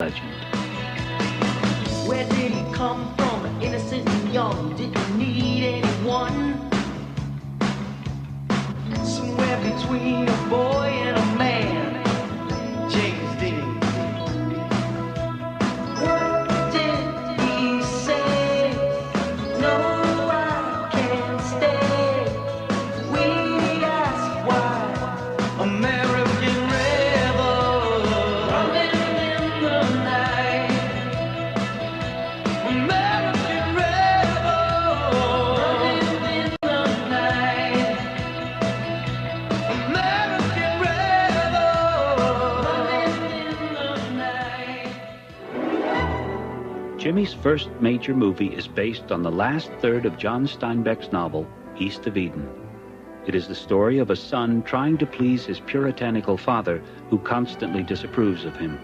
legend. Where did he come from? Innocent and young, didn't need anyone. Somewhere between a boy and a man, James Dean. What did he say? No, I can't stay. We ask why. American rebel, running in the night. American rebel, running in the night. American rebel, running in the night. Jimmy's first major movie is based on the last third of John Steinbeck's novel, East of Eden. It is the story of a son trying to please his puritanical father, who constantly disapproves of him.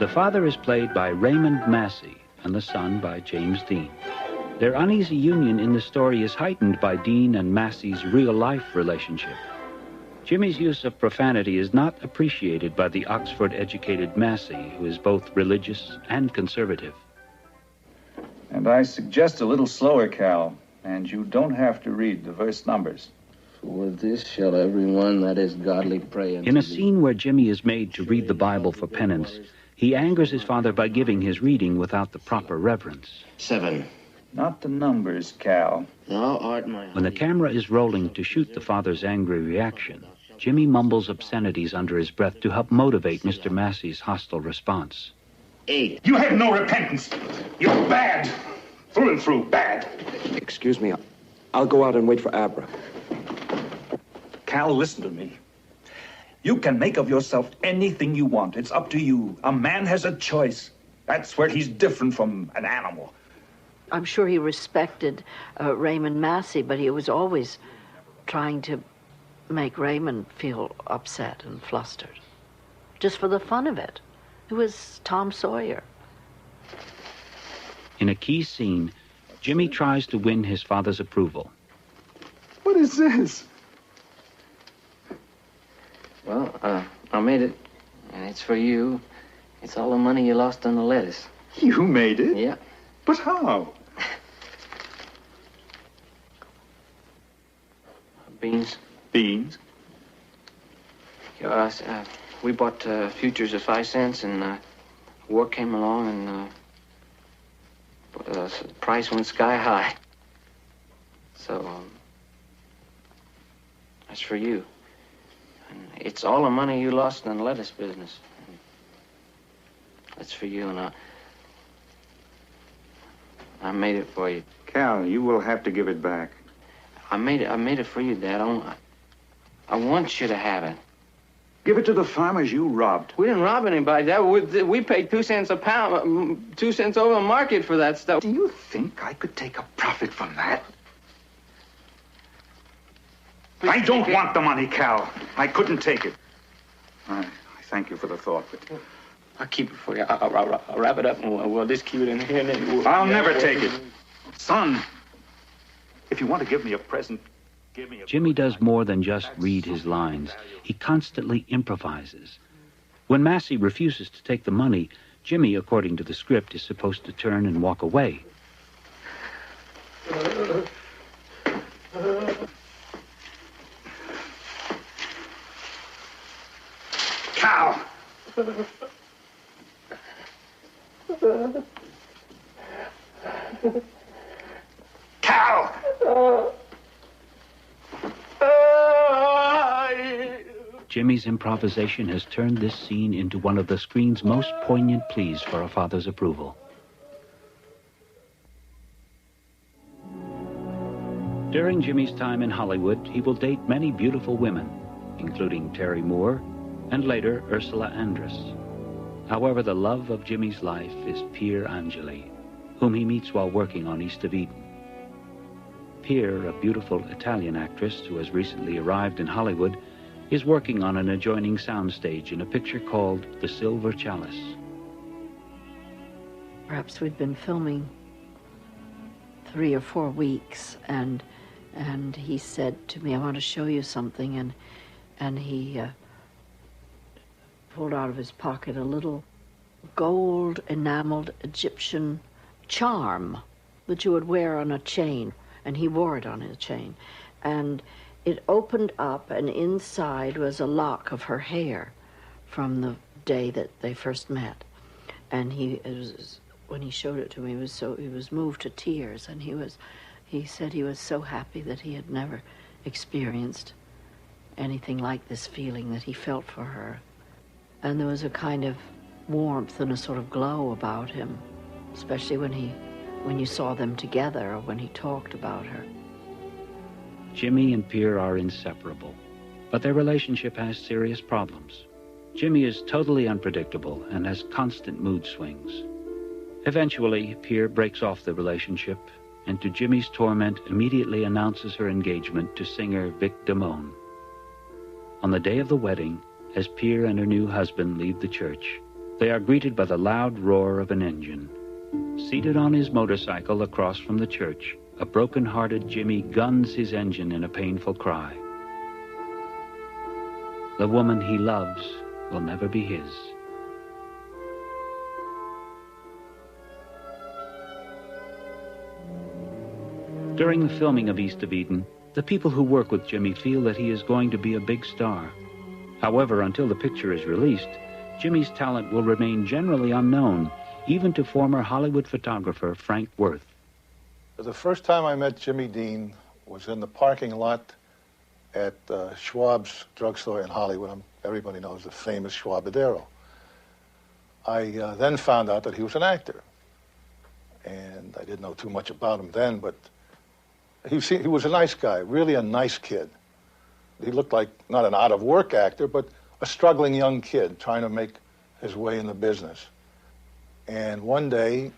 The father is played by Raymond Massey, and the son by James Dean. Their uneasy union in the story is heightened by Dean and Massey's real-life relationship. Jimmy's use of profanity is not appreciated by the Oxford-educated Massey, who is both religious and conservative. And I suggest a little slower, Cal, and you don't have to read the verse numbers. For this shall everyone that is godly pray unto In a thee. scene where Jimmy is made to read the Bible for penance, he angers his father by giving his reading without the proper reverence. 7. Not the numbers, Cal. Thou art my When the camera is rolling to shoot the father's angry reaction, Jimmy mumbles obscenities under his breath to help motivate Mr. Massey's hostile response. 8. You have no repentance. You're bad. Through and through, bad. Excuse me, I'll go out and wait for Abra. Cal, listen to me. You can make of yourself anything you want. It's up to you. A man has a choice. That's where he's different from an animal. I'm sure he respected Raymond Massey, but he was always trying to make Raymond feel upset and flustered, just for the fun of it. It was Tom Sawyer. In a key scene, Jimmy tries to win his father's approval. What is this? Well, I made it, and it's for you. It's all the money you lost on the lettuce. You made it? Yeah. But how? Beans. Beans? Yeah, we bought futures at 5 cents, and war came along, and the price went sky high. So, that's for you. And it's all the money you lost in the lettuce business. That's for you, and I made it for you. Cal, you will have to give it back. I made it for you, Dad. I want you to have it. Give it to the farmers you robbed. We didn't rob anybody, Dad. We paid 2 cents a pound, 2 cents over the market for that stuff. Do you think I could take a profit from that? I don't want the money, Cal. I couldn't take it. I thank you for the thought, but I'll keep it for you. I'll wrap it up, and we'll just keep it in here, and then I'll never take it. Son, if you want to give me a present, give me a... Jimmy does more than just read his lines. He constantly improvises. When Massey refuses to take the money, Jimmy, according to the script, is supposed to turn and walk away. Cal! Cal! Jimmy's improvisation has turned this scene into one of the screen's most poignant pleas for a father's approval. During Jimmy's time in Hollywood, he will date many beautiful women, including Terry Moore and later Ursula Andress. However, the love of Jimmy's life is Pier Angeli, whom he meets while working on East of Eden. Pier, a beautiful Italian actress who has recently arrived in Hollywood, is working on an adjoining soundstage in a picture called The Silver Chalice. Perhaps we'd been filming 3 or 4 weeks, and he said to me, "I want to show you something," and he pulled out of his pocket a little gold enameled Egyptian charm that you would wear on a chain, and he wore it on his chain. And it opened up, and inside was a lock of her hair from the day that they first met. And when he showed it to me, he was moved to tears, and he said he was so happy that he had never experienced anything like this feeling that he felt for her. And there was a kind of warmth and a sort of glow about him, especially when you saw them together or when he talked about her. Jimmy and Pierre are inseparable, but their relationship has serious problems. Jimmy is totally unpredictable and has constant mood swings. Eventually, Pierre breaks off the relationship and, to Jimmy's torment, immediately announces her engagement to singer Vic Damone. On the day of the wedding, as Pierre and her new husband leave the church, they are greeted by the loud roar of an engine. Seated on his motorcycle across from the church, a broken-hearted Jimmy guns his engine in a painful cry. The woman he loves will never be his. During the filming of East of Eden, the people who work with Jimmy feel that he is going to be a big star. However, until the picture is released, Jimmy's talent will remain generally unknown, even to former Hollywood photographer Frank Worth. The first time I met Jimmy Dean was in the parking lot at Schwab's drugstore in Hollywood. Everybody knows the famous Schwabadero. I then found out that he was an actor. And I didn't know too much about him then, but he was a nice guy, really a nice kid. He looked like not an out-of-work actor, but a struggling young kid trying to make his way in the business. And one day,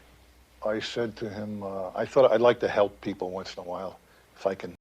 I said to him, I thought I'd like to help people once in a while, if I can